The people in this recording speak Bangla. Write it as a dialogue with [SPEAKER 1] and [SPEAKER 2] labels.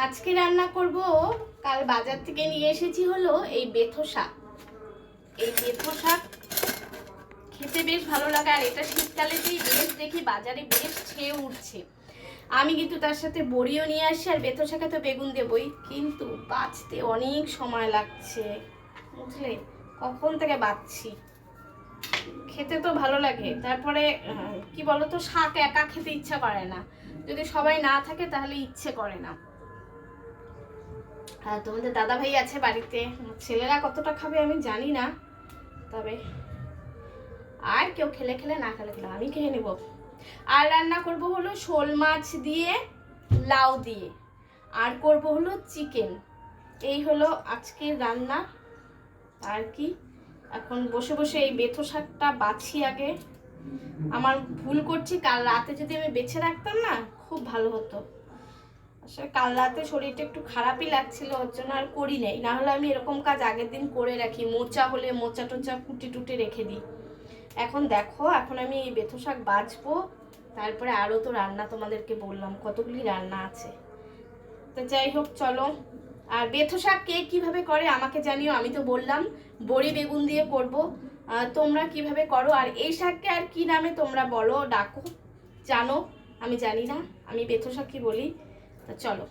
[SPEAKER 1] আজকে রান্না করব, কাল বাজার থেকে নিয়ে এসেছি হলো এই বেথো শাক। এই বেথো শাক খেতে বেশ ভালো লাগে, আর এটা শীতকালেতেই বেশ দেখি বাজারে বেশ ছেয়ে উঠছে। আমি কিন্তু তার সাথে বড়িও নিয়ে আসি, আর বেথো শাকে তো বেগুন দেবই, কিন্তু বাছতে অনেক সময় লাগছে, বুঝলে? কখন থেকে বাছছি। খেতে তো ভালো লাগে, তারপরে কি বলতো, শাক একা খেতে ইচ্ছা করে না, যদি সবাই না থাকে তাহলে ইচ্ছে করে না। আর তোমাদের দাদা ভাই আছে বাড়িতে, ছেলেরা কতটা খাবে আমি জানি না, তবে আর কেউ খেলে খেলে না খেলে খেলে আমি খেয়ে নেব। আর রান্না করব হলো শোল মাছ দিয়ে, লাউ দিয়ে, আর করব হলো চিকেন। এই হলো আজকের রান্না। আর কি, এখন বসে বসে এই বেথো শাকটা বাছি আগে। আমার ভুল করছি, কাল রাতে যদি আমি বেছে রাখতাম না খুব ভালো হতো। আসলে কাল রাতে শরীরটা একটু খারাপই লাগছিল, ওর জন্য আর করি নাই। না হলে আমি এরকম কাজ আগের দিন করে রাখি, মোচা হলে মোচা টোচা কুটি টুটে রেখে দিই। এখন দেখো, এখন আমি এই বেথো শাক বাছবো, তারপরে আরও তো রান্না তোমাদেরকে বললাম কতগুলি রান্না আছে। তো যাই হোক, চলো। আর বেথো শাক কে কীভাবে করে আমাকে জানিও। আমি তো বললাম বড়ি বেগুন দিয়ে করব, তোমরা কিভাবে করো, আর এই শাককে আর কি নামে তোমরা বলো, ডাকো, জানো? আমি জানি না, আমি বেথো শাক কি বলি। তা চলো।